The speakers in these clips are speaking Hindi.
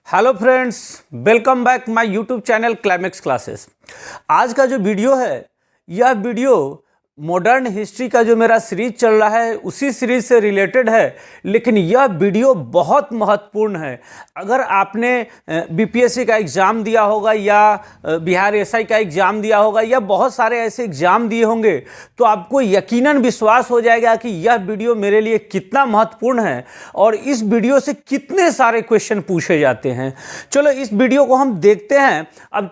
Hello friends, welcome back my YouTube channel climax classes. आज का जो वीडियो है, यह वीडियो मॉडर्न हिस्ट्री का जो मेरा सीरीज चल रहा है उसी सीरीज से रिलेटेड है, लेकिन यह वीडियो बहुत महत्वपूर्ण है। अगर आपने बीपीएससी का एग्ज़ाम दिया होगा या बिहार एसआई का एग्ज़ाम दिया होगा या बहुत सारे ऐसे एग्ज़ाम दिए होंगे, तो आपको यकीनन विश्वास हो जाएगा कि यह वीडियो मेरे लिए कितना महत्वपूर्ण है और इस वीडियो से कितने सारे क्वेश्चन पूछे जाते हैं। चलो इस वीडियो को हम देखते हैं। अब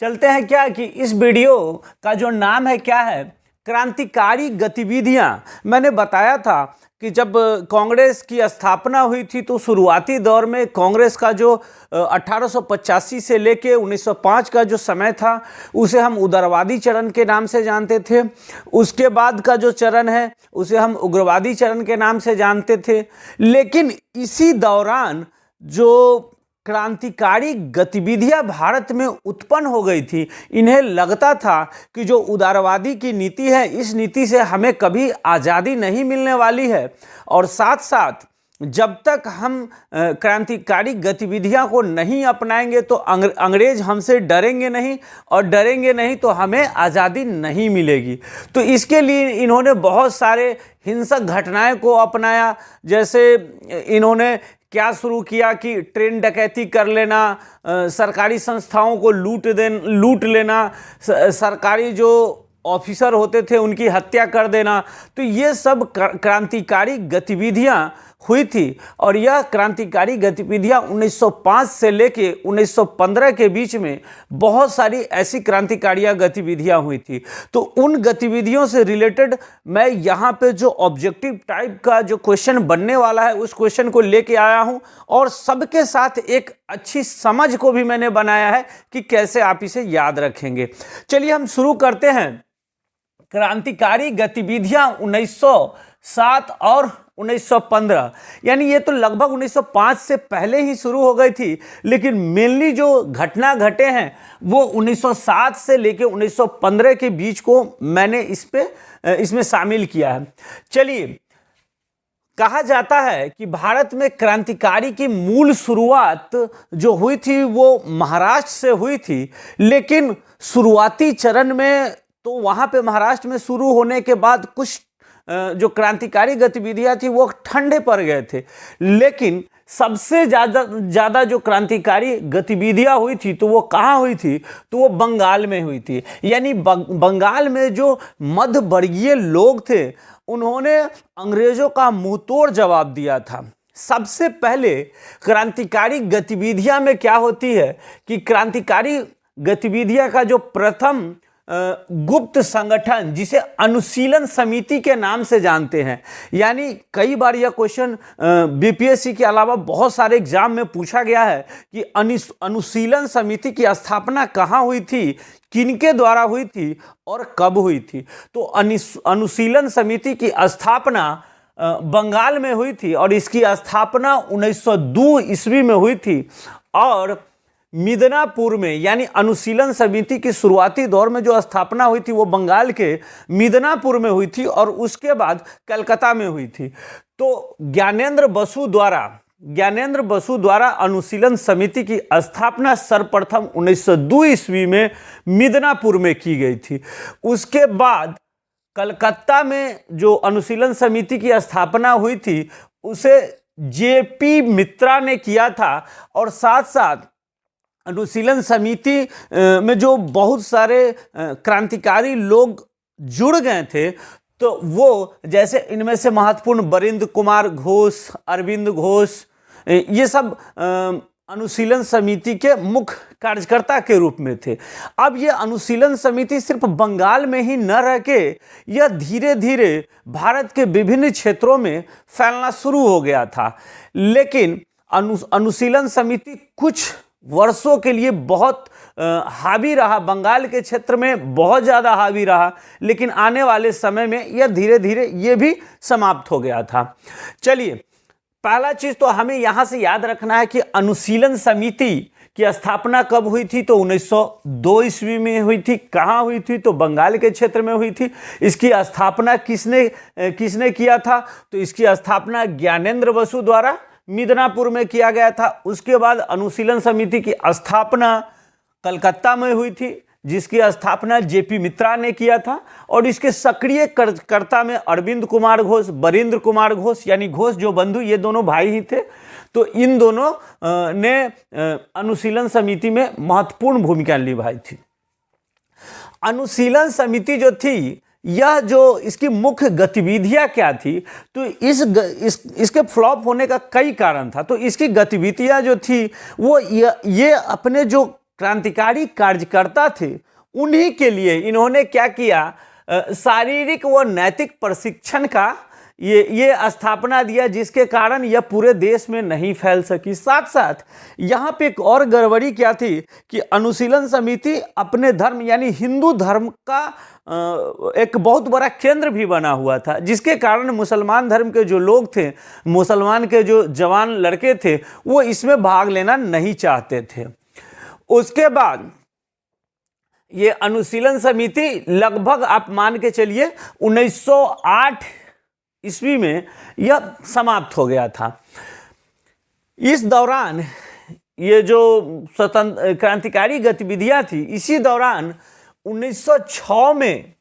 चलते हैं क्या कि इस वीडियो का जो नाम है क्या है, क्रांतिकारी गतिविधियां। मैंने बताया था कि जब कांग्रेस की स्थापना हुई थी तो शुरुआती दौर में कांग्रेस का जो 1885 से लेके 1905 का जो समय था उसे हम उदारवादी चरण के नाम से जानते थे। उसके बाद का जो चरण है उसे हम उग्रवादी चरण के नाम से जानते थे। लेकिन इसी दौरान जो क्रांतिकारी गतिविधियां भारत में उत्पन्न हो गई थी, इन्हें लगता था कि जो उदारवादी की नीति है, इस नीति से हमें कभी आज़ादी नहीं मिलने वाली है और साथ साथ जब तक हम क्रांतिकारी गतिविधियां को नहीं अपनाएंगे तो अंग्रेज हमसे डरेंगे नहीं और डरेंगे नहीं तो हमें आज़ादी नहीं मिलेगी। तो इसके लिए इन्होंने बहुत सारे हिंसक घटनाएं को अपनाया। जैसे इन्होंने क्या शुरू किया कि ट्रेन डकैती कर लेना, सरकारी संस्थाओं को लूट लेना, सरकारी जो ऑफिसर होते थे उनकी हत्या कर देना। तो ये सब क्रांतिकारी गतिविधियां हुई थी और यह क्रांतिकारी गतिविधियां 1905 से लेके 1915 के बीच में बहुत सारी ऐसी क्रांतिकारी गतिविधियां हुई थी। तो उन गतिविधियों से रिलेटेड मैं यहाँ पे जो ऑब्जेक्टिव टाइप का जो क्वेश्चन बनने वाला है उस क्वेश्चन को लेके आया हूँ और सबके साथ एक अच्छी समझ को भी मैंने बनाया है कि कैसे आप इसे याद रखेंगे। चलिए हम शुरू करते हैं। क्रांतिकारी गतिविधियां 1907 और 1915, यानी ये तो लगभग 1905 से पहले ही शुरू हो गई थी, लेकिन मेनली जो घटना घटे हैं वो 1907 से लेके 1915 के बीच को मैंने इसमें शामिल किया है। चलिए, कहा जाता है कि भारत में क्रांतिकारी की मूल शुरुआत जो हुई थी वो महाराष्ट्र से हुई थी, लेकिन शुरुआती चरण में तो वहाँ पे महाराष्ट्र में शुरू होने के बाद कुछ जो क्रांतिकारी गतिविधियां थी वो ठंडे पड़ गए थे। लेकिन सबसे ज़्यादा जो क्रांतिकारी गतिविधियां हुई थी तो वो कहाँ हुई थी, तो वो बंगाल में हुई थी। यानी बंगाल में जो मध्य वर्गीय लोग थे उन्होंने अंग्रेज़ों का मुंहतोड़ जवाब दिया था। सबसे पहले क्रांतिकारी गतिविधियां में क्या होती है कि क्रांतिकारी गतिविधियां का जो प्रथम गुप्त संगठन, जिसे अनुशीलन समिति के नाम से जानते हैं, यानी कई बार यह क्वेश्चन बीपीएससी के अलावा बहुत सारे एग्जाम में पूछा गया है कि अनुशीलन समिति की स्थापना कहाँ हुई थी, किनके द्वारा हुई थी और कब हुई थी। तो अनुशीलन समिति की स्थापना बंगाल में हुई थी और इसकी स्थापना 1902 ईस्वी में हुई थी और मिदनापुर में, यानी अनुशीलन समिति की शुरुआती दौर में जो स्थापना हुई थी वो बंगाल के मिदनापुर में हुई थी और उसके बाद कलकत्ता में हुई थी। तो ज्ञानेंद्र बसु द्वारा अनुशीलन समिति की स्थापना सर्वप्रथम 1902 ईस्वी में मिदनापुर में की गई थी। उसके बाद कलकत्ता में जो अनुशीलन समिति की स्थापना हुई थी उसे जेपी मित्रा ने किया था और साथ साथ अनुशीलन समिति में जो बहुत सारे क्रांतिकारी लोग जुड़ गए थे, तो वो जैसे इनमें से महत्वपूर्ण बरिंद्र कुमार घोष, अरविंद घोष, ये सब अनुशीलन समिति के मुख्य कार्यकर्ता के रूप में थे। अब ये अनुशीलन समिति सिर्फ बंगाल में ही न रह के यह धीरे धीरे भारत के विभिन्न क्षेत्रों में फैलना शुरू हो गया था। लेकिन अनुशीलन समिति कुछ वर्षों के लिए बहुत हावी रहा, बंगाल के क्षेत्र में बहुत ज़्यादा हावी रहा, लेकिन आने वाले समय में यह धीरे धीरे ये भी समाप्त हो गया था। चलिए, पहला चीज़ तो हमें यहाँ से याद रखना है कि अनुशीलन समिति की स्थापना कब हुई थी, तो 1902 ईस्वी में हुई थी। कहाँ हुई थी, तो बंगाल के क्षेत्र में हुई थी। इसकी स्थापना किसने किया था, तो इसकी स्थापना ज्ञानेंद्र बसु द्वारा मिदनापुर में किया गया था। उसके बाद अनुशीलन समिति की स्थापना कलकत्ता में हुई थी, जिसकी स्थापना जेपी मित्रा ने किया था, और इसके सक्रिय कर्ता में अरविंद कुमार घोष, बरिंद्र कुमार घोष, यानी घोष जो बंधु, ये दोनों भाई ही थे। तो इन दोनों ने अनुशीलन समिति में महत्वपूर्ण भूमिका निभाई थी। अनुशीलन समिति जो थी, यह जो इसकी मुख्य गतिविधियां क्या थी, तो इसके फ्लॉप होने का कई कारण था। तो इसकी गतिविधियां जो थी वो ये अपने जो क्रांतिकारी कार्यकर्ता थे उन्हीं के लिए इन्होंने क्या किया, शारीरिक व नैतिक प्रशिक्षण का ये स्थापना दिया, जिसके कारण यह पूरे देश में नहीं फैल सकी। साथ साथ यहाँ पे एक और गड़बड़ी क्या थी कि अनुशीलन समिति अपने धर्म यानी हिंदू धर्म का एक बहुत बड़ा केंद्र भी बना हुआ था, जिसके कारण मुसलमान धर्म के जो लोग थे, मुसलमान के जो जवान लड़के थे, वो इसमें भाग लेना नहीं चाहते थे। उसके बाद ये अनुशीलन समिति लगभग आप मान के चलिए 1908 ईस्वी में यह समाप्त हो गया था। इस दौरान ये जो स्वतंत्र क्रांतिकारी गतिविधियां थी, इसी दौरान 1906 में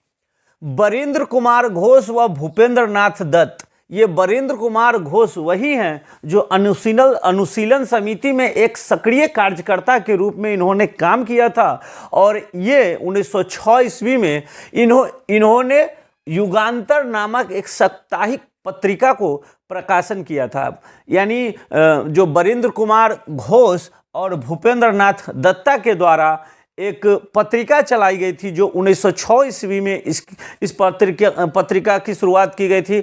बरिंद्र कुमार घोष व भूपेंद्र नाथ दत्त, ये बरिंद्र कुमार घोष वही हैं जो अनुशीलन समिति में एक सक्रिय कार्यकर्ता के रूप में इन्होंने काम किया था, और ये 1906 ईस्वी में इन्होंने युगांतर नामक एक साप्ताहिक पत्रिका को प्रकाशन किया था। यानी जो बरिंद्र कुमार घोष और भूपेंद्र नाथ दत्ता के द्वारा एक पत्रिका चलाई गई थी, जो 1906 ईस्वी में इस पत्रिका की शुरुआत की गई थी।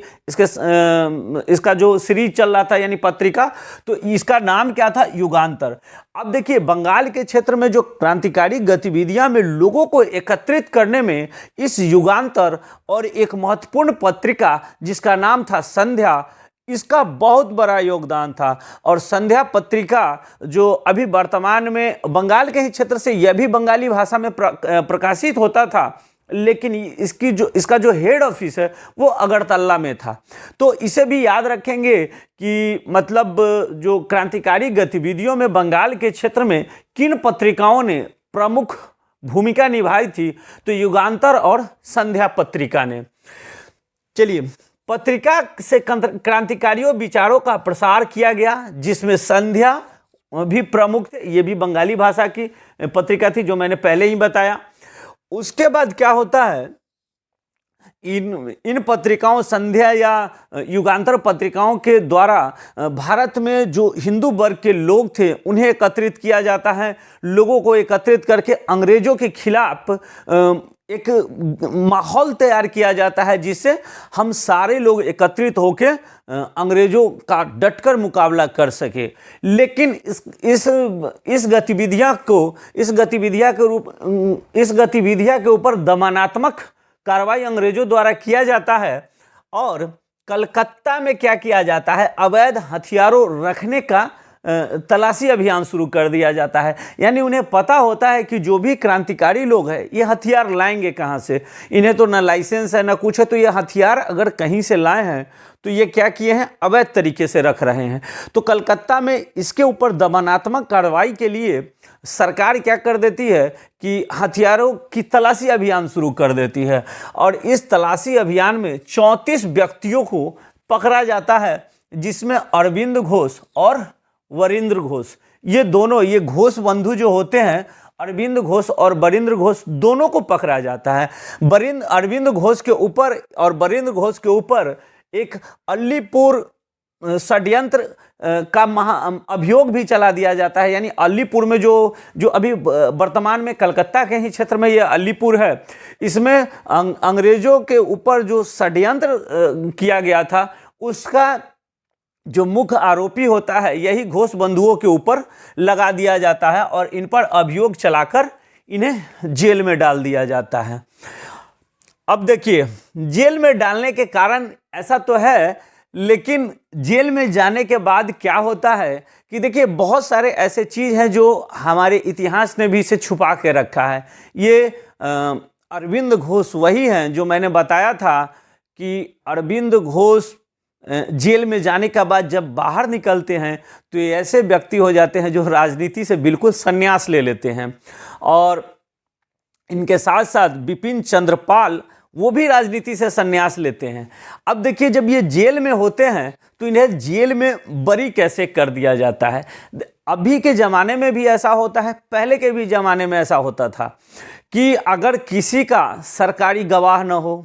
इसका जो सीरीज चल रहा था यानी पत्रिका, तो इसका नाम क्या था, युगांतर। अब देखिए, बंगाल के क्षेत्र में जो क्रांतिकारी गतिविधियां में लोगों को एकत्रित करने में इस युगांतर और एक महत्वपूर्ण पत्रिका जिसका नाम था संध्या, इसका बहुत बड़ा योगदान था। और संध्या पत्रिका जो अभी वर्तमान में बंगाल के ही क्षेत्र से, यह भी बंगाली भाषा में प्रकाशित होता था, लेकिन इसका जो हेड ऑफिस है वो अगरतला में था। तो इसे भी याद रखेंगे कि मतलब जो क्रांतिकारी गतिविधियों में बंगाल के क्षेत्र में किन पत्रिकाओं ने प्रमुख भूमिका निभाई थी, तो युगांतर और संध्या पत्रिका ने। चलिए, पत्रिका से क्रांतिकारियों विचारों का प्रसार किया गया, जिसमें संध्या भी प्रमुख थे। ये भी बंगाली भाषा की पत्रिका थी, जो मैंने पहले ही बताया। उसके बाद क्या होता है, इन पत्रिकाओं, संध्या या युगांतर पत्रिकाओं के द्वारा भारत में जो हिंदू वर्ग के लोग थे उन्हें एकत्रित किया जाता है। लोगों को एकत्रित करके अंग्रेजों के खिलाफ एक माहौल तैयार किया जाता है, जिससे हम सारे लोग एकत्रित होकर अंग्रेजों का डटकर मुकाबला कर सके। लेकिन इस गतिविधियां के ऊपर दमनात्मक कार्रवाई अंग्रेजों द्वारा किया जाता है, और कलकत्ता में क्या किया जाता है, अवैध हथियारों रखने का तलाशी अभियान शुरू कर दिया जाता है। यानी उन्हें पता होता है कि जो भी क्रांतिकारी लोग हैं ये हथियार लाएंगे कहाँ से, इन्हें तो ना लाइसेंस है ना कुछ है, तो ये हथियार अगर कहीं से लाए हैं तो ये क्या किए हैं, अवैध तरीके से रख रहे हैं। तो कलकत्ता में इसके ऊपर दमनात्मक कार्रवाई के लिए सरकार क्या कर देती है कि हथियारों की तलाशी अभियान शुरू कर देती है, और इस तलाशी अभियान में 34 व्यक्तियों को पकड़ा जाता है, जिसमें अरविंद घोष और वरिंद्र घोष, ये घोष बंधु जो होते हैं, अरविंद घोष और बरिंद्र घोष, दोनों को पकड़ा जाता है। अरविंद घोष के ऊपर और बरिंद्र घोष के ऊपर एक अलीपुर षड्यंत्र का अभियोग भी चला दिया जाता है। यानी अलीपुर में जो अभी वर्तमान में कलकत्ता के ही क्षेत्र में ये अलीपुर है, इसमें अंग्रेजों के ऊपर जो षड्यंत्र किया गया था, उसका जो मुख्य आरोपी होता है यही घोष बंधुओं के ऊपर लगा दिया जाता है, और इन पर अभियोग चलाकर इन्हें जेल में डाल दिया जाता है। अब देखिए, जेल में डालने के कारण ऐसा तो है, लेकिन जेल में जाने के बाद क्या होता है कि देखिए, बहुत सारे ऐसे चीज़ हैं जो हमारे इतिहास ने भी इसे छुपा के रखा है। ये अरविंद घोष वही हैं जो मैंने बताया था कि अरविंद घोष जेल में जाने के बाद जब बाहर निकलते हैं तो ये ऐसे व्यक्ति हो जाते हैं जो राजनीति से बिल्कुल संन्यास ले लेते हैं। और इनके साथ साथ बिपिन चंद्र पाल, वो भी राजनीति से संन्यास लेते हैं। अब देखिए, जब ये जेल में होते हैं तो इन्हें जेल में बरी कैसे कर दिया जाता है। अभी के ज़माने में भी ऐसा होता है, पहले के भी ज़माने में ऐसा होता था कि अगर किसी का सरकारी गवाह न हो,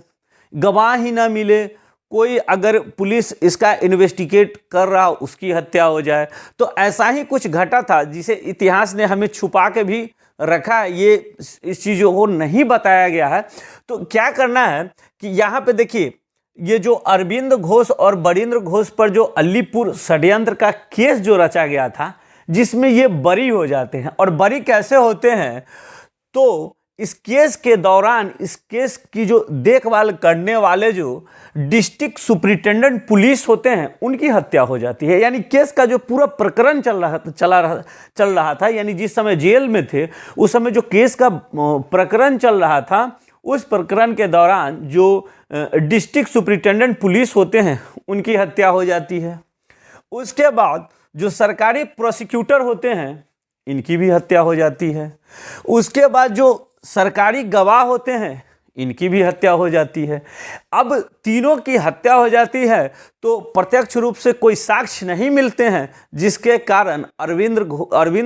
गवाह ही न मिले, कोई अगर पुलिस इसका इन्वेस्टिगेट कर रहा हो उसकी हत्या हो जाए। तो ऐसा ही कुछ घटा था जिसे इतिहास ने हमें छुपा के भी रखा है, ये इस चीज़ों को नहीं बताया गया है। तो क्या करना है कि यहाँ पे देखिए, ये जो अरविंद घोष और बरिंद्र घोष पर जो अलीपुर षड्यंत्र का केस जो रचा गया था, जिसमें ये बरी हो जाते हैं। और बरी कैसे होते हैं, तो इस केस के दौरान इस केस की जो देखभाल करने वाले जो डिस्ट्रिक्ट सुपरिटेंडेंट पुलिस होते हैं उनकी हत्या हो जाती है। यानी केस का जो पूरा प्रकरण चल रहा था, यानी जिस समय जेल में थे उस समय जो केस का प्रकरण चल रहा था, उस प्रकरण के दौरान जो डिस्ट्रिक्ट सुपरिटेंडेंट पुलिस होते हैं उनकी हत्या हो जाती है। उसके बाद जो सरकारी प्रोसिक्यूटर होते हैं इनकी भी हत्या हो जाती है। उसके बाद जो सरकारी गवाह होते हैं इनकी भी हत्या हो जाती है। अब तीनों की हत्या हो जाती है तो प्रत्यक्ष रूप से कोई साक्ष्य नहीं मिलते हैं, जिसके कारण अरविंद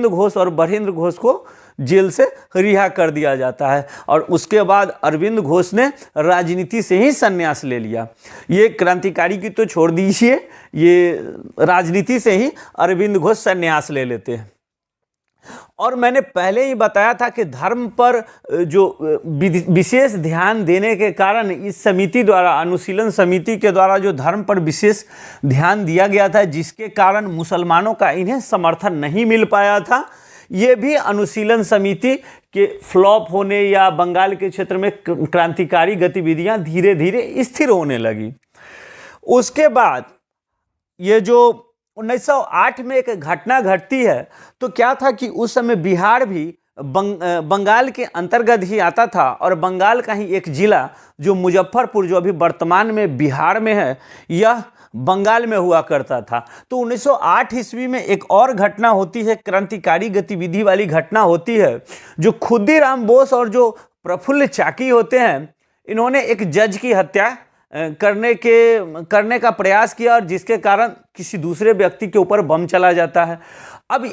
घोष और बरिंद्र घोष को जेल से रिहा कर दिया जाता है। और उसके बाद अरविंद घोष ने राजनीति से ही संन्यास ले लिया। ये क्रांतिकारी की तो छोड़ दीजिए, ये राजनीति से ही अरविंद घोष संन्यास ले लेते हैं। और मैंने पहले ही बताया था कि धर्म पर जो विशेष ध्यान देने के कारण इस समिति द्वारा, अनुशीलन समिति के द्वारा जो धर्म पर विशेष ध्यान दिया गया था, जिसके कारण मुसलमानों का इन्हें समर्थन नहीं मिल पाया था। ये भी अनुशीलन समिति के फ्लॉप होने या बंगाल के क्षेत्र में क्रांतिकारी गतिविधियां धीरे धीरे स्थिर होने लगी। उसके बाद ये जो 1908 में एक घटना घटती है, तो क्या था कि उस समय बिहार भी बंगाल के अंतर्गत ही आता था। और बंगाल का ही एक जिला जो मुजफ्फरपुर, जो अभी वर्तमान में बिहार में है, यह बंगाल में हुआ करता था। तो 1908 ईस्वी में एक और घटना होती है, क्रांतिकारी गतिविधि वाली घटना होती है। जो खुद्दीराम बोस और जो प्रफुल्ल चाकी होते हैं, इन्होंने एक जज की हत्या करने का प्रयास किया, और जिसके कारण किसी दूसरे व्यक्ति के ऊपर बम चला जाता है। अब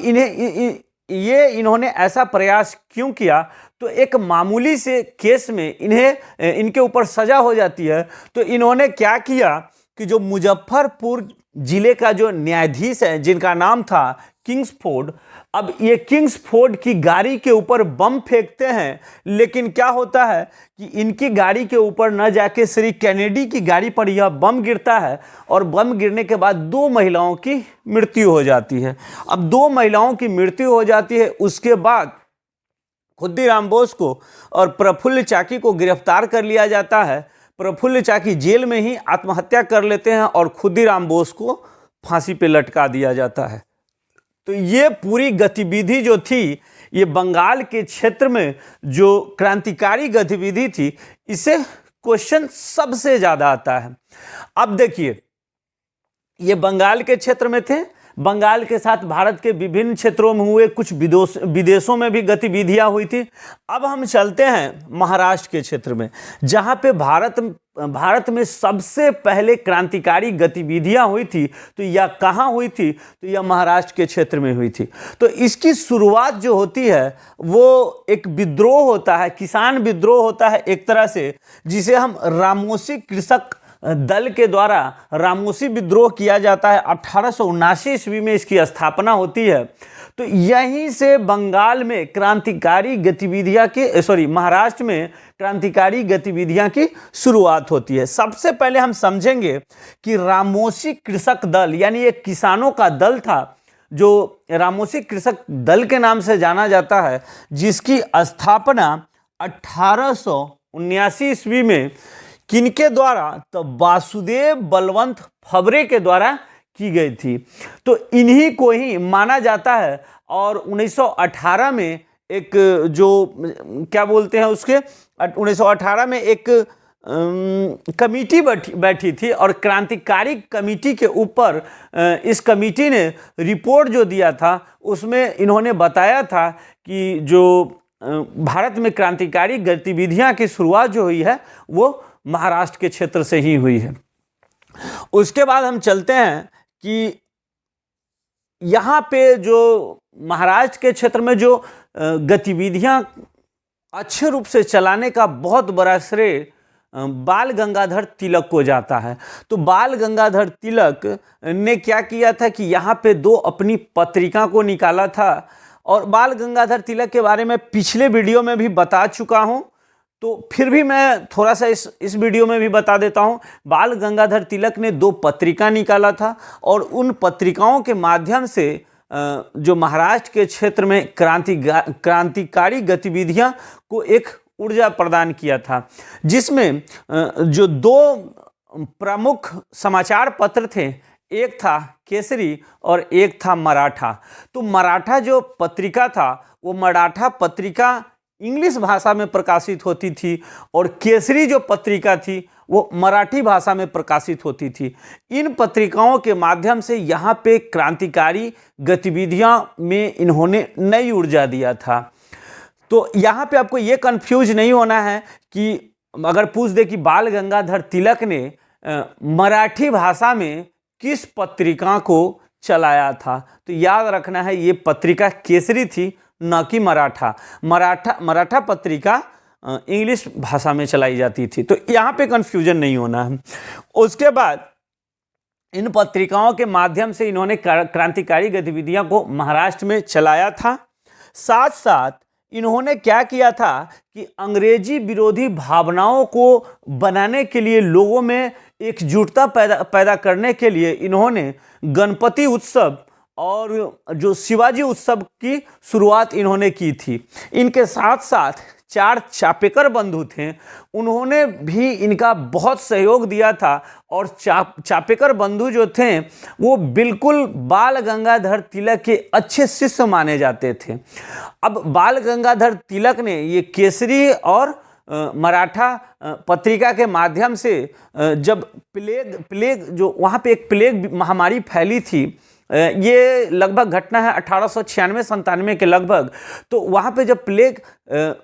इन्होंने ऐसा प्रयास क्यों किया, तो एक मामूली से केस में इनके ऊपर सजा हो जाती है। तो इन्होंने क्या किया कि जो मुजफ्फरपुर जिले का जो न्यायाधीश है, जिनका नाम था किंग्सफोर्ड, अब ये किंग्सफोर्ड की गाड़ी के ऊपर बम फेंकते हैं। लेकिन क्या होता है कि इनकी गाड़ी के ऊपर न जाके श्री कैनेडी की गाड़ी पर यह बम गिरता है, और बम गिरने के बाद 2 महिलाओं की मृत्यु हो जाती है। अब 2 महिलाओं की मृत्यु हो जाती है। उसके बाद खुद्दीराम बोस को और प्रफुल्ल चाकी को गिरफ्तार कर लिया जाता है। प्रफुल्ल चाकी जेल में ही आत्महत्या कर लेते हैं और खुद्दीराम बोस को फांसी पे लटका दिया जाता है। तो ये पूरी गतिविधि जो थी, ये बंगाल के क्षेत्र में जो क्रांतिकारी गतिविधि थी, इसे क्वेश्चन सबसे ज़्यादा आता है। अब देखिए, ये बंगाल के क्षेत्र में थे, बंगाल के साथ भारत के विभिन्न क्षेत्रों में हुए, कुछ विदेशों में भी गतिविधियां हुई थी। अब हम चलते हैं महाराष्ट्र के क्षेत्र में, जहां पे भारत में सबसे पहले क्रांतिकारी गतिविधियां हुई थी। तो यह कहाँ हुई थी, तो यह महाराष्ट्र के क्षेत्र में हुई थी। तो इसकी शुरुआत जो होती है वो एक विद्रोह होता है, किसान विद्रोह होता है एक तरह से, जिसे हम रामोसी कृषक दल के द्वारा रामोसी विद्रोह किया जाता है। 1879 ईस्वी में इसकी स्थापना होती है। तो यहीं से बंगाल में क्रांतिकारी गतिविधियां महाराष्ट्र में क्रांतिकारी गतिविधियां की शुरुआत होती है। सबसे पहले हम समझेंगे कि रामोसी कृषक दल, यानी एक किसानों का दल था, जो रामोसी कृषक दल के नाम से जाना जाता है, जिसकी स्थापना 1879 ईस्वी में किनके द्वारा, तो वासुदेव बलवंत फबरे के द्वारा की गई थी। तो इन्हीं को ही माना जाता है। और 1918 में एक जो क्या बोलते हैं उसके 1918 में एक कमेटी बैठी थी और क्रांतिकारी कमेटी के ऊपर इस कमेटी ने रिपोर्ट जो दिया था उसमें इन्होंने बताया था कि जो भारत में क्रांतिकारी गतिविधियां की शुरुआत जो हुई है वो महाराष्ट्र के क्षेत्र से ही हुई है। उसके बाद हम चलते हैं कि यहाँ पे जो महाराष्ट्र के क्षेत्र में जो गतिविधियां अच्छे रूप से चलाने का बहुत बड़ा श्रेय बाल गंगाधर तिलक को जाता है। तो बाल गंगाधर तिलक ने क्या किया था कि यहाँ पे दो अपनी पत्रिका को निकाला था, और बाल गंगाधर तिलक के बारे में पिछले वीडियो में भी बता चुका हूँ, तो फिर भी मैं थोड़ा सा इस वीडियो में भी बता देता हूँ। बाल गंगाधर तिलक ने दो पत्रिका निकाला था और उन पत्रिकाओं के माध्यम से जो महाराष्ट्र के क्षेत्र में क्रांतिकारी गतिविधियां को एक ऊर्जा प्रदान किया था, जिसमें जो दो प्रमुख समाचार पत्र थे, एक था केसरी और एक था मराठा। तो मराठा जो पत्रिका था वो मराठा पत्रिका इंग्लिश भाषा में प्रकाशित होती थी और केसरी जो पत्रिका थी वो मराठी भाषा में प्रकाशित होती थी। इन पत्रिकाओं के माध्यम से यहाँ पे क्रांतिकारी गतिविधियाँ में इन्होंने नई ऊर्जा दिया था। तो यहाँ पे आपको ये कंफ्यूज नहीं होना है कि अगर पूछ दे कि बाल गंगाधर तिलक ने मराठी भाषा में किस पत्रिका को चलाया था, तो याद रखना है ये पत्रिका केसरी थी, न कि मराठा पत्रिका इंग्लिश भाषा में चलाई जाती थी। तो यहाँ पे कंफ्यूजन नहीं होना है। उसके बाद इन पत्रिकाओं के माध्यम से इन्होंने क्रांतिकारी गतिविधियों को महाराष्ट्र में चलाया था। साथ साथ इन्होंने क्या किया था कि अंग्रेजी विरोधी भावनाओं को बनाने के लिए, लोगों में एकजुटता पैदा करने के लिए इन्होंने गणपति उत्सव और जो शिवाजी उत्सव की शुरुआत इन्होंने की थी। इनके साथ साथ चार चापेकर बंधु थे, उन्होंने भी इनका बहुत सहयोग दिया था और चापेकर बंधु जो थे वो बिल्कुल बाल गंगाधर तिलक के अच्छे शिष्य माने जाते थे। अब बाल गंगाधर तिलक ने ये केसरी और मराठा पत्रिका के माध्यम से जब प्लेग जो वहाँ पे एक प्लेग महामारी फैली थी, ये लगभग घटना है 1896-97 के लगभग, तो वहाँ पे जब प्लेग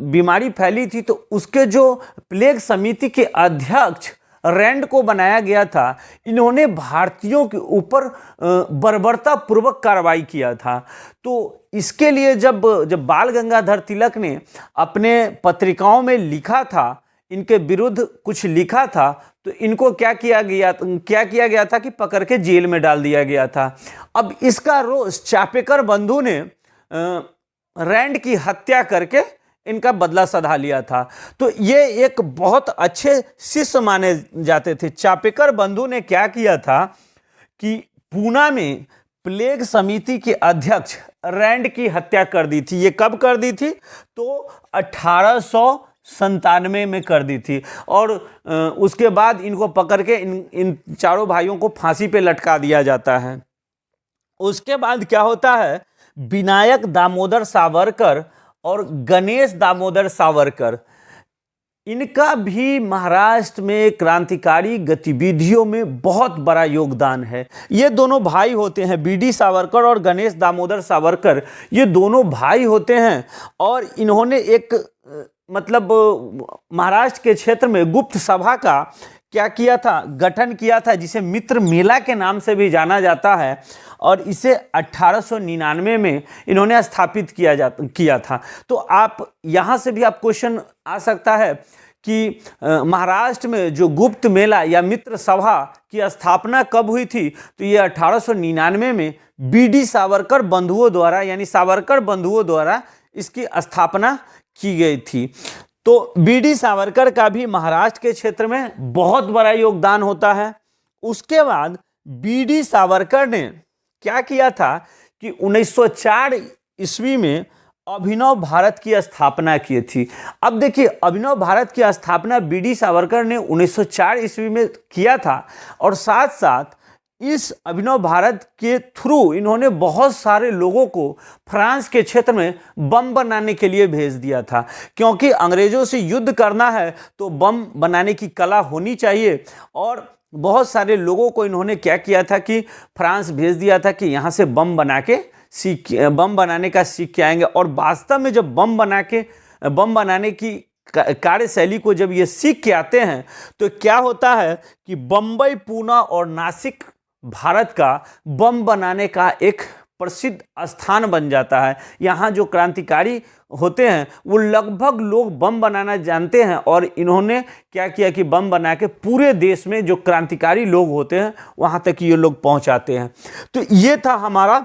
बीमारी फैली थी तो उसके जो प्लेग समिति के अध्यक्ष रैंड को बनाया गया था, इन्होंने भारतीयों के ऊपर बर्बरतापूर्वक कार्रवाई किया था। तो इसके लिए जब बाल गंगाधर तिलक ने अपने पत्रिकाओं में लिखा था, इनके विरुद्ध कुछ लिखा था, तो इनको क्या किया गया था कि पकड़ के जेल में डाल दिया गया था। अब इसका रोष चापेकर बंधु ने रैंड की हत्या करके इनका बदला सधा लिया था। तो ये एक बहुत अच्छे शिष्य माने जाते थे। चापेकर बंधु ने क्या किया था कि पूना में प्लेग समिति के अध्यक्ष रैंड की हत्या कर दी थी। ये कब कर दी थी? तो 1897 में कर दी थी, और उसके बाद इनको पकड़ के इन चारों भाइयों को फांसी पे लटका दिया जाता है। उसके बाद क्या होता है, विनायक दामोदर सावरकर और गणेश दामोदर सावरकर, इनका भी महाराष्ट्र में क्रांतिकारी गतिविधियों में बहुत बड़ा योगदान है। ये दोनों भाई होते हैं, बीडी सावरकर और गणेश दामोदर सावरकर, ये दोनों भाई होते हैं, और इन्होंने एक मतलब महाराष्ट्र के क्षेत्र में गुप्त सभा का क्या किया था, गठन किया था, जिसे मित्र मेला के नाम से भी जाना जाता है, और इसे 1899 में इन्होंने स्थापित किया था। तो आप यहाँ से भी आप क्वेश्चन आ सकता है कि महाराष्ट्र में जो गुप्त मेला या मित्र सभा की स्थापना कब हुई थी, तो ये 1899 में बीडी सावरकर बंधुओं द्वारा, यानी सावरकर बंधुओं द्वारा इसकी स्थापना की गई थी। तो बीडी सावरकर का भी महाराष्ट्र के क्षेत्र में बहुत बड़ा योगदान होता है। उसके बाद बीडी सावरकर ने क्या किया था कि 1904 ईस्वी में अभिनव भारत की स्थापना की थी। अब देखिए, अभिनव भारत की स्थापना बीडी सावरकर ने 1904 ईस्वी में किया था, और साथ साथ इस अभिनव भारत के थ्रू इन्होंने बहुत सारे लोगों को फ्रांस के क्षेत्र में बम बनाने के लिए भेज दिया था, क्योंकि अंग्रेजों से युद्ध करना है तो बम बनाने की कला होनी चाहिए। और बहुत सारे लोगों को इन्होंने क्या किया था कि फ्रांस भेज दिया था कि यहाँ से बम बनाने का सीख के आएंगे। और वास्तव में जब बम बनाने की कार्यशैली को जब ये सीख के आते हैं तो क्या होता है कि बम्बई, पूना और नासिक भारत का बम बनाने का एक प्रसिद्ध स्थान बन जाता है। यहाँ जो क्रांतिकारी होते हैं वो लगभग लोग बम बनाना जानते हैं, और इन्होंने क्या किया कि बम बना के पूरे देश में जो क्रांतिकारी लोग होते हैं वहाँ तक ये लोग पहुँचाते हैं। तो ये था हमारा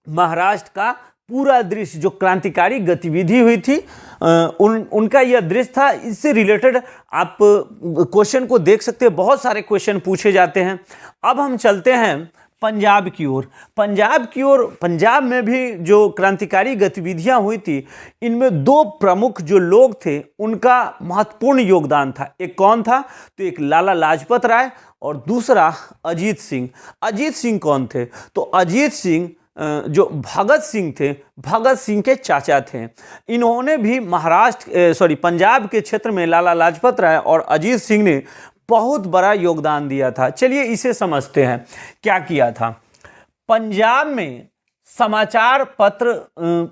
महाराष्ट्र का पूरा दृश्य, जो क्रांतिकारी गतिविधि हुई थी उनका यह दृश्य था। इससे रिलेटेड आप क्वेश्चन को देख सकते हैं, बहुत सारे क्वेश्चन पूछे जाते हैं। अब हम चलते हैं पंजाब की ओर। पंजाब में भी जो क्रांतिकारी गतिविधियां हुई थी, इनमें दो प्रमुख जो लोग थे उनका महत्वपूर्ण योगदान था। एक कौन था? तो एक लाला लाजपत राय और दूसरा अजीत सिंह। अजीत सिंह कौन थे? तो अजीत सिंह जो भगत सिंह थे, भगत सिंह के चाचा थे। इन्होंने भी पंजाब के क्षेत्र में लाला लाजपत राय और अजीत सिंह ने बहुत बड़ा योगदान दिया था। चलिए इसे समझते हैं क्या किया था। पंजाब में समाचार पत्र,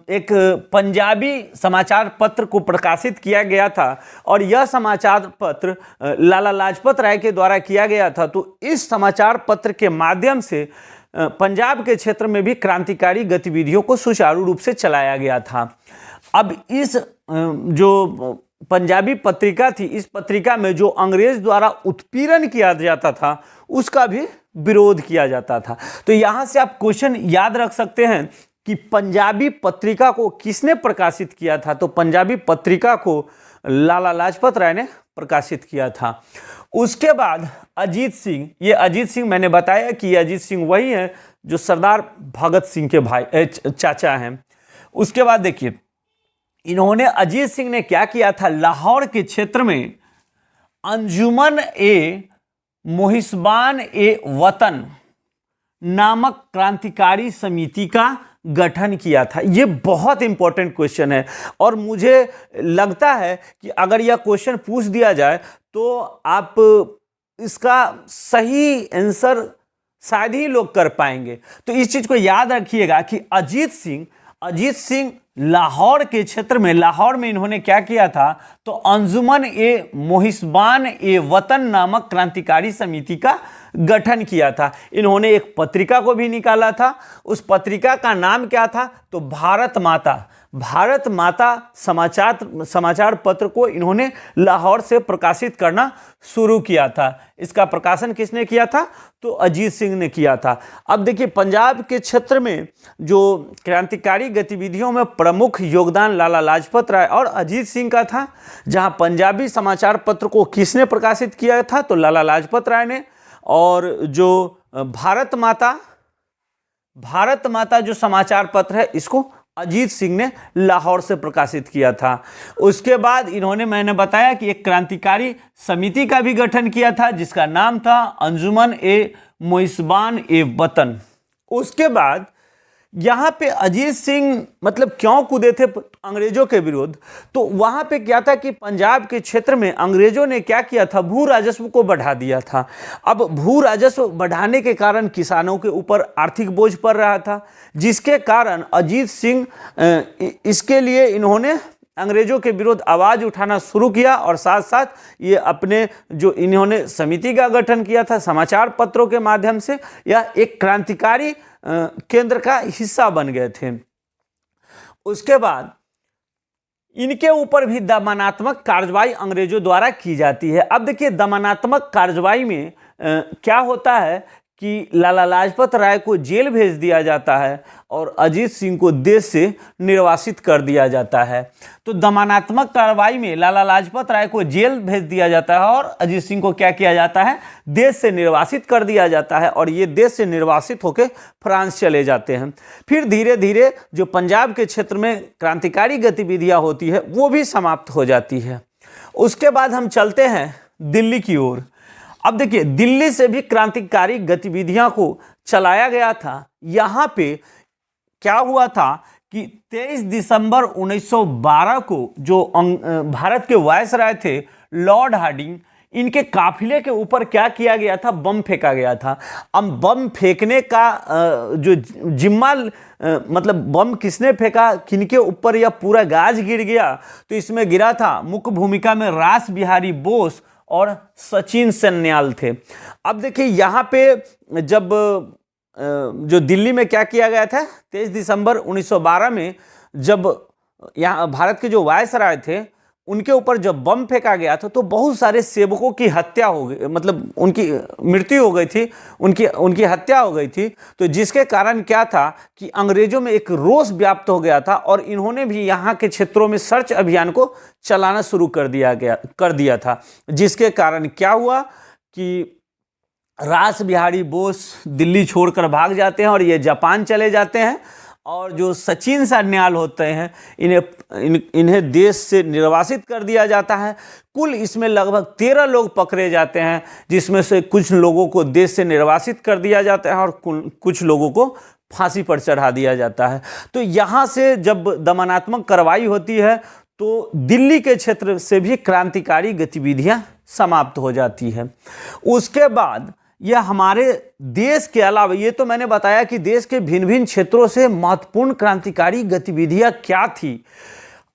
एक पंजाबी समाचार पत्र को प्रकाशित किया गया था, और यह समाचार पत्र लाला लाजपत राय के द्वारा किया गया था। तो इस समाचार पत्र के माध्यम से पंजाब के क्षेत्र में भी क्रांतिकारी गतिविधियों को सुचारू रूप से चलाया गया था। अब इस जो पंजाबी पत्रिका थी, इस पत्रिका में जो अंग्रेज द्वारा उत्पीड़न किया जाता था उसका भी विरोध किया जाता था। तो यहाँ से आप क्वेश्चन याद रख सकते हैं कि पंजाबी पत्रिका को किसने प्रकाशित किया था? तो पंजाबी पत्रिका को लाला लाजपत राय ने प्रकाशित किया था। उसके बाद अजीत सिंह, ये अजीत सिंह मैंने बताया कि ये अजीत सिंह वही है जो सरदार भगत सिंह के चाचा हैं। उसके बाद देखिए, इन्होंने, अजीत सिंह ने क्या किया था? लाहौर के क्षेत्र में अंजुमन ए मोहिसबान ए वतन नामक क्रांतिकारी समिति का गठन किया था। ये बहुत इंपॉर्टेंट क्वेश्चन है, और मुझे लगता है कि अगर यह क्वेश्चन पूछ दिया जाए तो आप इसका सही आंसर शायद ही लोग कर पाएंगे। तो इस चीज को याद रखिएगा कि अजीत सिंह लाहौर के क्षेत्र में, लाहौर में इन्होंने क्या किया था? तो अंजुमन ए मोहिसबान ए वतन नामक क्रांतिकारी समिति का गठन किया था। इन्होंने एक पत्रिका को भी निकाला था। उस पत्रिका का नाम क्या था? तो भारत माता समाचार पत्र को इन्होंने लाहौर से प्रकाशित करना शुरू किया था। इसका प्रकाशन किसने किया था? तो अजीत सिंह ने किया था। अब देखिए, पंजाब के क्षेत्र में जो क्रांतिकारी गतिविधियों में प्रमुख योगदान लाला लाजपत राय और अजीत सिंह का था। जहां पंजाबी समाचार पत्र को किसने प्रकाशित किया था? तो लाला लाजपत राय ने। और जो भारत माता जो समाचार पत्र है, इसको अजीत सिंह ने लाहौर से प्रकाशित किया था। उसके बाद इन्होंने, मैंने बताया कि एक क्रांतिकारी समिति का भी गठन किया था जिसका नाम था अंजुमन ए मोहिसबान ए वतन। उसके बाद यहाँ पे अजीत सिंह मतलब क्यों कूदे थे अंग्रेजों के विरुद्ध? तो वहाँ पे क्या था कि पंजाब के क्षेत्र में अंग्रेजों ने क्या किया था? भू राजस्व को बढ़ा दिया था। अब भू राजस्व बढ़ाने के कारण किसानों के ऊपर आर्थिक बोझ पड़ रहा था, जिसके कारण अजीत सिंह इसके लिए इन्होंने अंग्रेजों के विरुद्ध आवाज़ उठाना शुरू किया, और साथ साथ ये अपने जो इन्होंने समिति का गठन किया था समाचार पत्रों के माध्यम से, यह एक क्रांतिकारी केंद्र का हिस्सा बन गए थे। उसके बाद इनके ऊपर भी दमनात्मक कार्रवाई अंग्रेजों द्वारा की जाती है। अब देखिए, दमनात्मक कार्रवाई में क्या होता है कि लाला लाजपत राय को जेल भेज दिया जाता है और अजीत सिंह को देश से निर्वासित कर दिया जाता है। तो दमनात्मक कार्रवाई में लाला लाजपत राय को जेल भेज दिया जाता है और अजीत सिंह को क्या किया जाता है? देश से निर्वासित कर दिया जाता है, और ये देश से निर्वासित होकर फ्रांस चले जाते हैं। फिर धीरे धीरे जो पंजाब के क्षेत्र में क्रांतिकारी गतिविधियां होती है वो भी समाप्त हो जाती है। उसके बाद हम चलते हैं दिल्ली की ओर। अब देखिए, दिल्ली से भी क्रांतिकारी गतिविधियों को चलाया गया था। यहाँ पे क्या हुआ था कि 23 दिसंबर 1912 को जो भारत के वायसराय थे लॉर्ड हार्डिंग, इनके काफिले के ऊपर क्या किया गया था, बम फेंका गया था। अब बम फेंकने का जो जिम्मा, मतलब बम किसने फेंका, किनके ऊपर यह पूरा गाज गिर गया, तो इसमें गिरा था मुख्य भूमिका में रास बिहारी बोस और सचिन सन्याल थे। अब देखिए यहाँ पे जब जो दिल्ली में क्या किया गया था 23 दिसंबर 1912 में, जब यहाँ भारत के जो वायसराय थे उनके ऊपर जब बम फेंका गया था तो बहुत सारे सेवकों की हत्या हो गई, मतलब उनकी मृत्यु हो गई थी, उनकी हत्या हो गई थी। तो जिसके कारण क्या था कि अंग्रेजों में एक रोष व्याप्त हो गया था और इन्होंने भी यहाँ के क्षेत्रों में सर्च अभियान को चलाना शुरू कर दिया था। जिसके कारण क्या हुआ कि रास बिहारी बोस दिल्ली छोड़कर भाग जाते हैं और ये जापान चले जाते हैं, और जो सचिन सन्याल होते हैं इन्हें देश से निर्वासित कर दिया जाता है। कुल इसमें लगभग 13 लोग पकड़े जाते हैं, जिसमें से कुछ लोगों को देश से निर्वासित कर दिया जाता है और कुछ लोगों को फांसी पर चढ़ा दिया जाता है। तो यहाँ से जब दमनात्मक कार्रवाई होती है तो दिल्ली के क्षेत्र से भी क्रांतिकारी गतिविधियां समाप्त हो जाती है। उसके बाद यह हमारे देश के अलावा, ये तो मैंने बताया कि देश के भिन्न भिन्न क्षेत्रों से महत्वपूर्ण क्रांतिकारी गतिविधियां क्या थी।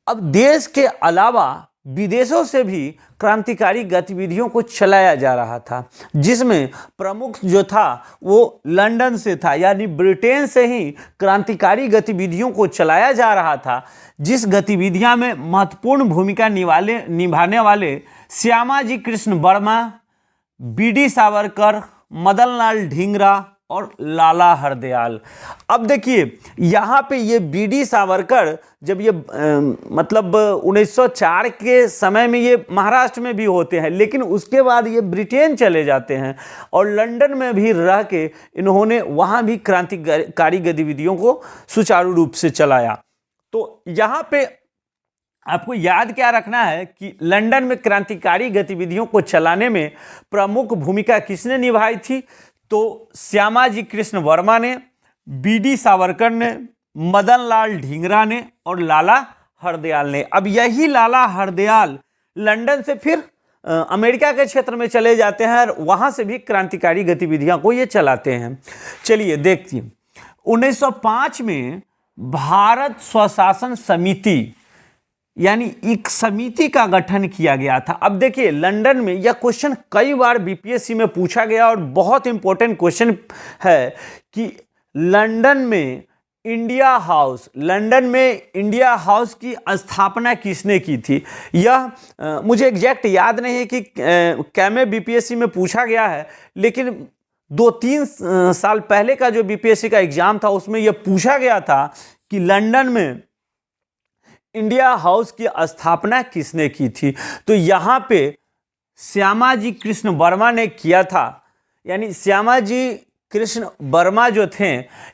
अब देश के अलावा विदेशों से भी क्रांतिकारी गतिविधियों को चलाया जा रहा था, जिसमें प्रमुख जो था वो लंदन से था, यानी ब्रिटेन से ही क्रांतिकारी गतिविधियों को चलाया जा रहा था। जिस गतिविधियां में महत्वपूर्ण भूमिका निभाने वाले श्यामाजी कृष्ण वर्मा, बीडी सावरकर, मदन लाल ढींगरा और लाला हरदयाल। अब देखिए यहाँ पे ये बीडी सावरकर जब ये मतलब 1904 के समय में ये महाराष्ट्र में भी होते हैं, लेकिन उसके बाद ये ब्रिटेन चले जाते हैं और लंदन में भी रह के इन्होंने वहाँ भी क्रांतिकारी गतिविधियों को सुचारू रूप से चलाया। तो यहाँ पे आपको याद क्या रखना है कि लंदन में क्रांतिकारी गतिविधियों को चलाने में प्रमुख भूमिका किसने निभाई थी, तो श्यामाजी कृष्ण वर्मा ने, बीडी सावरकर ने, मदन लाल ढींगरा ने और लाला हरदयाल ने। अब यही लाला हरदयाल लंदन से फिर अमेरिका के क्षेत्र में चले जाते हैं और वहाँ से भी क्रांतिकारी गतिविधियों को ये चलाते हैं। चलिए देखिए, 1905 में भारत स्वशासन समिति यानी एक समिति का गठन किया गया था। अब देखिए लंदन में यह क्वेश्चन कई बार बीपीएससी में पूछा गया और बहुत इंपॉर्टेंट क्वेश्चन है कि लंदन में इंडिया हाउस की स्थापना किसने की थी। यह मुझे एग्जैक्ट याद नहीं है कि क्या में बीपीएससी में पूछा गया है, लेकिन 2-3 साल पहले का जो बीपीएससी का एग्जाम था उसमें यह पूछा गया था कि लंदन में इंडिया हाउस की स्थापना किसने की थी। तो यहाँ पे श्यामाजी कृष्ण वर्मा ने किया था, यानी श्यामाजी कृष्ण वर्मा जो थे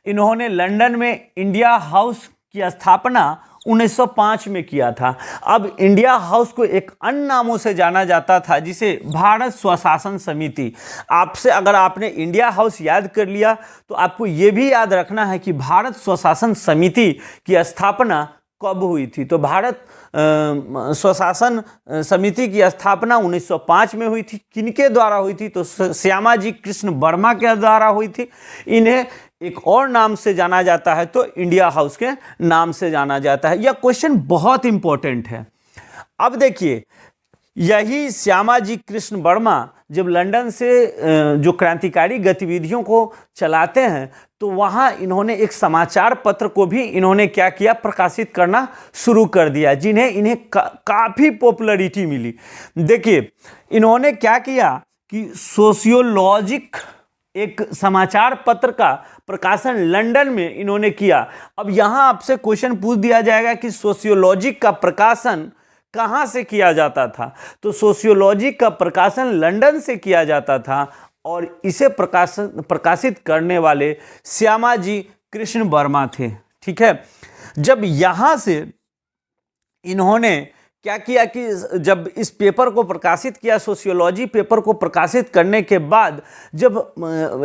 इन्होंने लंदन में इंडिया हाउस की स्थापना 1905 में किया था। अब इंडिया हाउस को एक अन्य नामों से जाना जाता था, जिसे भारत स्वशासन समिति। आपसे अगर आपने इंडिया हाउस याद कर लिया तो आपको ये भी याद रखना है कि भारत स्वशासन समिति की स्थापना कब हुई थी। तो भारत स्वशासन समिति की स्थापना 1905 में हुई थी। किनके द्वारा हुई थी, तो श्यामाजी कृष्ण वर्मा के द्वारा हुई थी। इन्हें एक और नाम से जाना जाता है, तो इंडिया हाउस के नाम से जाना जाता है। यह क्वेश्चन बहुत इंपॉर्टेंट है। अब देखिए, यही श्यामाजी कृष्ण वर्मा जब लंदन से जो क्रांतिकारी गतिविधियों को चलाते हैं तो वहाँ इन्होंने एक समाचार पत्र को भी इन्होंने क्या किया, प्रकाशित करना शुरू कर दिया, इन्हें काफ़ी पॉपुलैरिटी मिली। देखिए इन्होंने क्या किया कि सोशियोलॉजिक एक समाचार पत्र का प्रकाशन लंदन में इन्होंने किया। अब यहाँ आपसे क्वेश्चन पूछ दिया जाएगा कि सोशियोलॉजिक का प्रकाशन कहाँ से किया जाता था, तो सोशियोलॉजी का प्रकाशन लंदन से किया जाता था और इसे प्रकाशित करने वाले श्यामाजी कृष्ण वर्मा थे। ठीक है, जब यहाँ से इन्होंने क्या किया कि जब इस पेपर को प्रकाशित किया, सोशियोलॉजी पेपर को प्रकाशित करने के बाद जब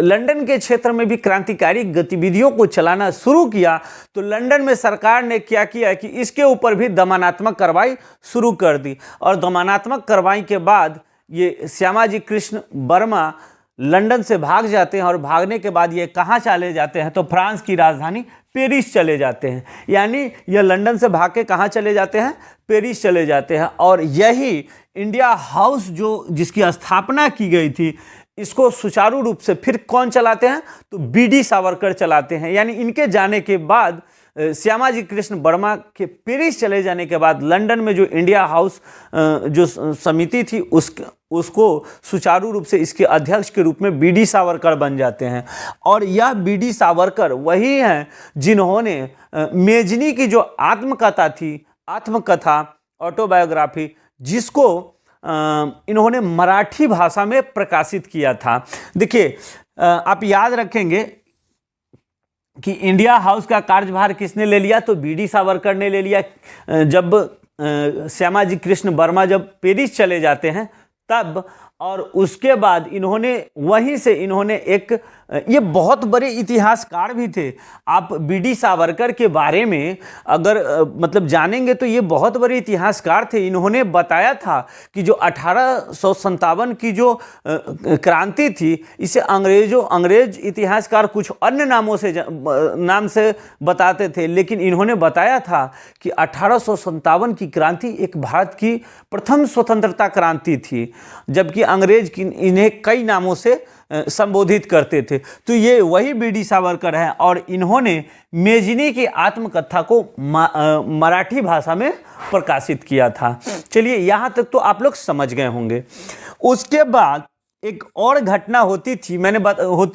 लंदन के क्षेत्र में भी क्रांतिकारी गतिविधियों को चलाना शुरू किया, तो लंदन में सरकार ने क्या किया कि इसके ऊपर भी दमनात्मक कार्रवाई शुरू कर दी। और दमनात्मक कार्रवाई के बाद ये श्यामाजी कृष्ण वर्मा लंदन से भाग जाते हैं, और भागने के बाद ये कहाँ चले जाते हैं, तो फ्रांस की राजधानी पेरिस चले जाते हैं। यानी ये लंदन से भाग के कहाँ चले जाते हैं, पेरिस चले जाते हैं। और यही इंडिया हाउस जो जिसकी स्थापना की गई थी, इसको सुचारू रूप से फिर कौन चलाते हैं, तो बी.डी. सावरकर चलाते हैं। यानी इनके जाने के बाद, श्यामाजी कृष्ण वर्मा के पेरिस चले जाने के बाद, लंदन में जो इंडिया हाउस जो समिति थी उसको सुचारू रूप से इसके अध्यक्ष के रूप में बी.डी. सावरकर बन जाते हैं। और यह बी.डी. सावरकर वही हैं जिन्होंने मेजनी की जो आत्मकथा ऑटोबायोग्राफी, जिसको इन्होंने मराठी भाषा में प्रकाशित किया था। देखिए, आप याद रखेंगे कि इंडिया हाउस का कार्यभार किसने ले लिया, तो बी.डी. सावरकर ने ले लिया। जब श्यामाजी कृष्ण वर्मा जब पेरिस चले जाते हैं तब, और उसके बाद इन्होंने वहीं से एक, ये बहुत बड़े इतिहासकार भी थे। आप बी.डी. सावरकर के बारे में अगर मतलब जानेंगे तो ये बहुत बड़े इतिहासकार थे। इन्होंने बताया था कि जो 1857 की जो क्रांति थी, इसे अंग्रेज इतिहासकार कुछ अन्य नाम से बताते थे, लेकिन इन्होंने बताया था कि 1857 की क्रांति एक भारत की प्रथम स्वतंत्रता क्रांति थी, जबकि अंग्रेज इन्हें कई नामों से संबोधित करते थे। तो ये वही बी.डी. सावरकर हैं, और इन्होंने मेजनी की आत्मकथा को मराठी भाषा में प्रकाशित किया था। चलिए, यहाँ तक तो आप लोग समझ गए होंगे। उसके बाद एक और घटना होती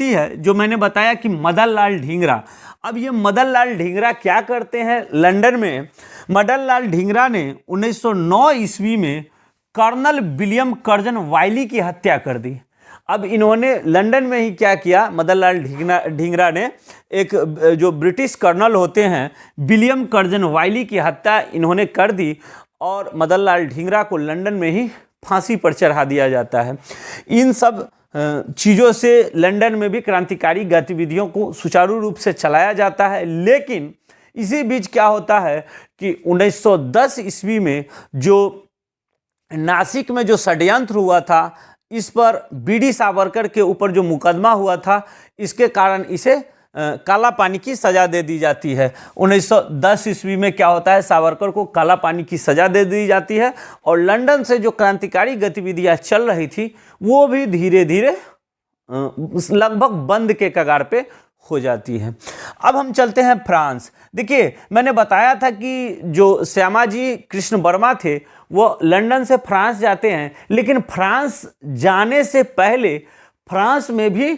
है जो मैंने बताया कि मदन लाल ढींगरा। अब ये मदन लाल ढींगरा क्या करते हैं लंदन में? मदन लाल ढींगरा ने 1909 ईस्वी में कर्नल विलियम कर्जन वाइली की हत्या कर दी। अब इन्होंने लंदन में ही क्या किया, मदन लाल ढींगरा ने एक जो ब्रिटिश कर्नल होते हैं विलियम कर्जन वाइली की हत्या इन्होंने कर दी, और मदन लाल ढींगरा को लंदन में ही फांसी पर चढ़ा दिया जाता है। इन सब चीज़ों से लंदन में भी क्रांतिकारी गतिविधियों को सुचारू रूप से चलाया जाता है। लेकिन इसी बीच क्या होता है कि 1910 ईस्वी में जो नासिक में जो षड्यंत्र हुआ था, इस पर बी.डी. सावरकर के ऊपर जो मुकदमा हुआ था, इसके कारण इसे काला पानी की सज़ा दे दी जाती है। 1910 ईस्वी में क्या होता है, सावरकर को काला पानी की सज़ा दे दी जाती है, और लंदन से जो क्रांतिकारी गतिविधियां चल रही थी वो भी धीरे धीरे लगभग बंद के कगार पे हो जाती है। अब हम चलते हैं फ्रांस। देखिए, मैंने बताया था कि जो श्यामाजी कृष्ण वर्मा थे वो लंदन से फ्रांस जाते हैं, लेकिन फ्रांस जाने से पहले फ्रांस में भी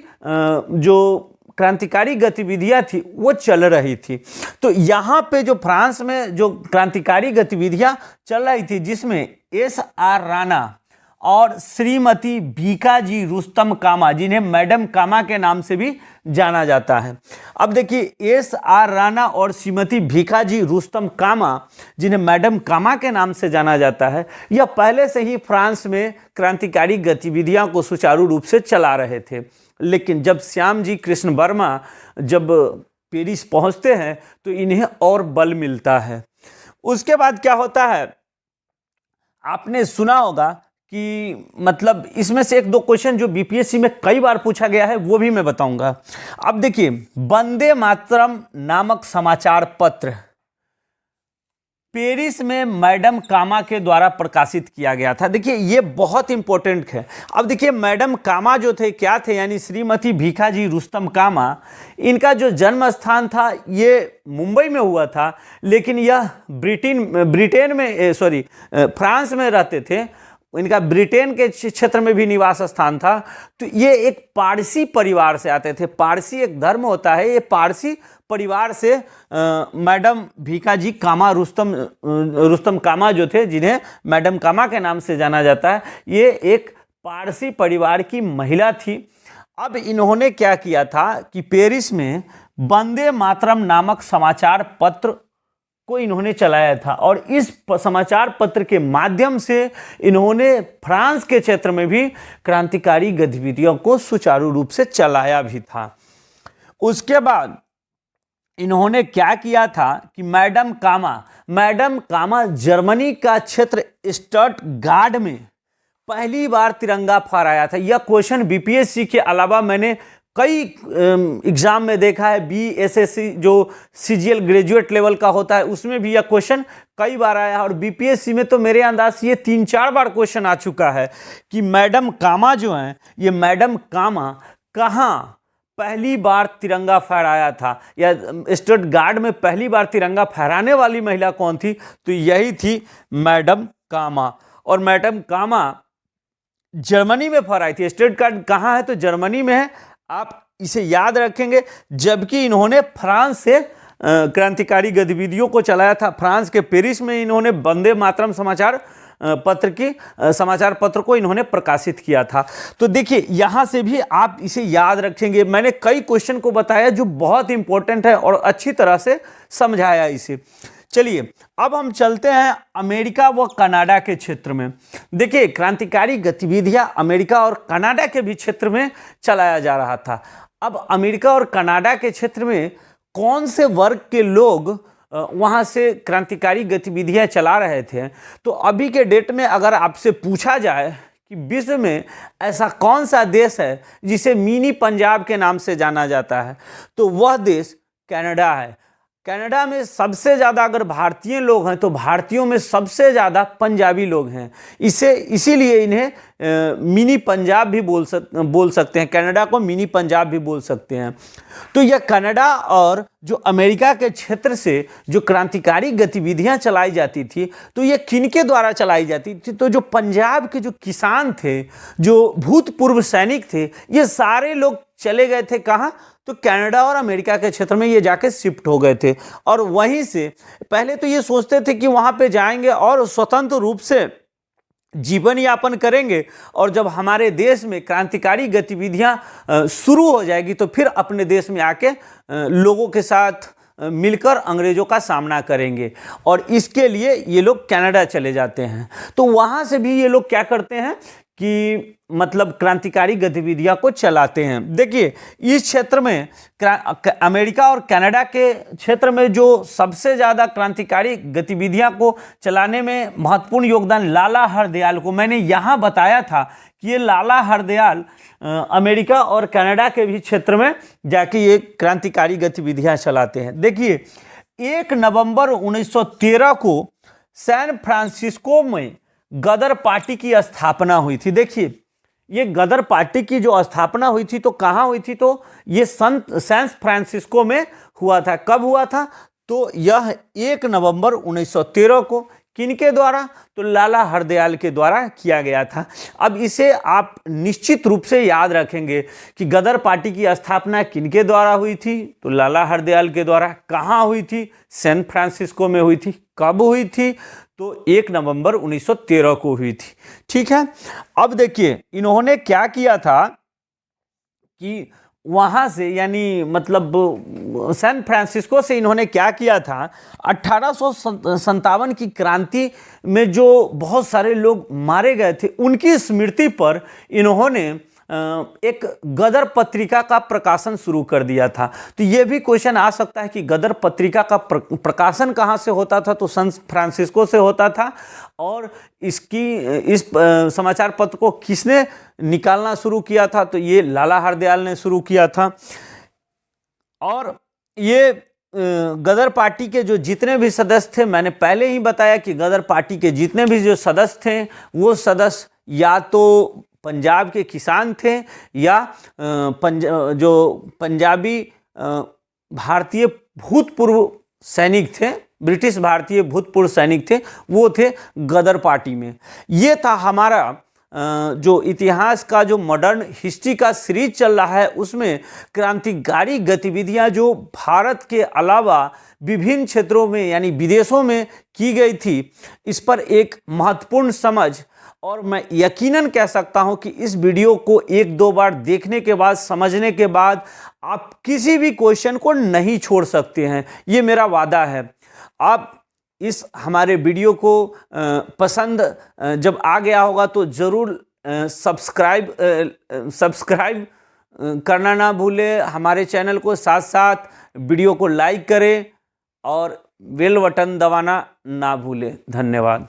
जो क्रांतिकारी गतिविधियां थी वो चल रही थी। तो यहाँ पे जो फ्रांस में जो क्रांतिकारी गतिविधियां चल रही थी, जिसमें एस.आर. राणा और श्रीमती भीखाजी रुस्तम कामा, जिन्हें मैडम कामा के नाम से भी जाना जाता है। अब देखिए, एस.आर. राणा और श्रीमती भीखाजी रुस्तम कामा, जिन्हें मैडम कामा के नाम से जाना जाता है, यह पहले से ही फ्रांस में क्रांतिकारी गतिविधियों को सुचारू रूप से चला रहे थे। लेकिन जब श्यामजी कृष्ण वर्मा जब पेरिस पहुंचते हैं तो इन्हें और बल मिलता है। उसके बाद क्या होता है, आपने सुना होगा कि मतलब इसमें से एक दो क्वेश्चन जो बीपीएससी में कई बार पूछा गया है वो भी मैं बताऊंगा। अब देखिए, वंदे मातरम नामक समाचार पत्र पेरिस में मैडम कामा के द्वारा प्रकाशित किया गया था। देखिए, ये बहुत इंपॉर्टेंट है। अब देखिए, मैडम कामा जो थे क्या थे, यानी श्रीमती भीखाजी रुस्तम कामा, इनका जो जन्म स्थान था ये मुंबई में हुआ था, लेकिन यह फ्रांस में रहते थे। इनका ब्रिटेन के क्षेत्र में भी निवास स्थान था। तो ये एक पारसी परिवार से आते थे। पारसी एक धर्म होता है, ये पारसी परिवार से मैडम भीखाजी कामा रुस्तम कामा जो थे, जिन्हें मैडम कामा के नाम से जाना जाता है, ये एक पारसी परिवार की महिला थी। अब इन्होंने क्या किया था कि पेरिस में वंदे मातरम नामक समाचार पत्र को इन्होंने चलाया था और इस समाचार पत्र के माध्यम से इन्होंने फ्रांस के क्षेत्र में भी क्रांतिकारी गतिविधियों को सुचारू रूप से चलाया भी था। उसके बाद इन्होंने क्या किया था कि मैडम कामा जर्मनी का क्षेत्र स्टटगार्ड में पहली बार तिरंगा फहराया था। यह क्वेश्चन बीपीएससी के अलावा मैंने कई एग्जाम में देखा है, बीएसएससी जो सीजीएल ग्रेजुएट लेवल का होता है उसमें भी यह क्वेश्चन कई बार आया है और बीपीएससी में तो मेरे अंदाज से ये 3-4 बार क्वेश्चन आ चुका है कि मैडम कामा जो हैं, ये मैडम कामा कहाँ पहली बार तिरंगा फहराया था या स्टटगार्ड में पहली बार तिरंगा फहराने वाली महिला कौन थी, तो यही थी मैडम कामा। और मैडम कामा जर्मनी में फहराई थी। स्टटगार्ड कहाँ है, तो जर्मनी में है, आप इसे याद रखेंगे। जबकि इन्होंने फ्रांस से क्रांतिकारी गतिविधियों को चलाया था। फ्रांस के पेरिस में इन्होंने वंदे मातरम समाचार पत्र को इन्होंने प्रकाशित किया था। तो देखिए यहां से भी आप इसे याद रखेंगे। मैंने कई क्वेश्चन को बताया जो बहुत इंपॉर्टेंट है और अच्छी तरह से समझाया इसे। चलिए अब हम चलते हैं अमेरिका व कनाडा के क्षेत्र में। देखिए क्रांतिकारी गतिविधियां अमेरिका और कनाडा के भी क्षेत्र में चलाया जा रहा था। अब अमेरिका और कनाडा के क्षेत्र में कौन से वर्ग के लोग वहाँ से क्रांतिकारी गतिविधियां चला रहे थे, तो अभी के डेट में अगर आपसे पूछा जाए कि विश्व में ऐसा कौन सा देश है जिसे मिनी पंजाब के नाम से जाना जाता है, तो वह देश कनाडा है। कनाडा में सबसे ज़्यादा अगर भारतीय लोग हैं तो भारतीयों में सबसे ज़्यादा पंजाबी लोग हैं। इसीलिए इन्हें मिनी पंजाब भी बोल सकते हैं। कनाडा को मिनी पंजाब भी बोल सकते हैं। तो यह कनाडा और जो अमेरिका के क्षेत्र से जो क्रांतिकारी गतिविधियां चलाई जाती थी, तो ये किनके द्वारा चलाई जाती थी, तो जो पंजाब के जो किसान थे, जो भूतपूर्व सैनिक थे, ये सारे लोग चले गए थे कहाँ, तो कनाडा और अमेरिका के क्षेत्र में ये जाके शिफ्ट हो गए थे। और वहीं से पहले तो ये सोचते थे कि वहाँ पे जाएंगे और स्वतंत्र रूप से जीवन यापन करेंगे और जब हमारे देश में क्रांतिकारी गतिविधियां शुरू हो जाएगी तो फिर अपने देश में आके लोगों के साथ मिलकर अंग्रेजों का सामना करेंगे। और इसके लिए ये लोग कनाडा चले जाते हैं। तो वहाँ से भी ये लोग क्या करते हैं कि मतलब क्रांतिकारी गतिविधियां को चलाते हैं। देखिए इस क्षेत्र में अमेरिका और कनाडा के क्षेत्र में जो सबसे ज़्यादा क्रांतिकारी गतिविधियां को चलाने में महत्वपूर्ण योगदान लाला हरदयाल को, मैंने यहाँ बताया था कि ये लाला हरदयाल अमेरिका और कनाडा के भी क्षेत्र में जाके ये क्रांतिकारी गतिविधियां चलाते हैं। देखिए 1 नवंबर 1913 को सैन फ्रांसिस्को में गदर पार्टी की स्थापना हुई थी। देखिए ये गदर पार्टी की जो स्थापना हुई थी तो कहाँ हुई थी, तो ये सैन फ्रांसिस्को में हुआ था। कब हुआ था, तो यह 1 नवंबर 1913 को किनके द्वारा, तो लाला हरदयाल के द्वारा किया गया था। अब इसे आप निश्चित रूप से याद रखेंगे कि गदर पार्टी की स्थापना किनके द्वारा हुई थी, तो लाला हरदयाल के द्वारा। कहाँ हुई थी, सैन फ्रांसिस्को में हुई थी। कब हुई थी, तो 1 नवंबर 1913 को हुई थी। ठीक है। अब देखिए इन्होंने क्या किया था कि वहाँ से यानी मतलब सैन फ्रांसिस्को से इन्होंने क्या किया था, 1857 की क्रांति में जो बहुत सारे लोग मारे गए थे उनकी स्मृति पर इन्होंने एक गदर पत्रिका का प्रकाशन शुरू कर दिया था। तो ये भी क्वेश्चन आ सकता है कि गदर पत्रिका का प्रकाशन कहाँ से होता था, तो सैन फ्रांसिस्को से होता था। और इस समाचार पत्र को किसने निकालना शुरू किया था, तो ये लाला हरदयाल ने शुरू किया था। और ये गदर पार्टी के जो जितने भी सदस्य थे, मैंने पहले ही बताया कि गदर पार्टी के जितने भी जो सदस्य थे वो सदस्य या तो पंजाब के किसान थे या जो पंजाबी भारतीय भूतपूर्व सैनिक थे, ब्रिटिश भारतीय भूतपूर्व सैनिक थे, वो थे गदर पार्टी में। ये था हमारा जो इतिहास का जो मॉडर्न हिस्ट्री का सीरीज चल रहा है उसमें क्रांतिकारी गतिविधियां जो भारत के अलावा विभिन्न क्षेत्रों में यानी विदेशों में की गई थी, इस पर एक महत्वपूर्ण समझ। और मैं यकीनन कह सकता हूं कि इस वीडियो को 1-2 बार देखने के बाद, समझने के बाद आप किसी भी क्वेश्चन को नहीं छोड़ सकते हैं, ये मेरा वादा है। आप इस हमारे वीडियो को पसंद जब आ गया होगा तो ज़रूर सब्सक्राइब करना ना भूलें हमारे चैनल को, साथ साथ वीडियो को लाइक करें और बेल बटन दबाना ना भूलें। धन्यवाद।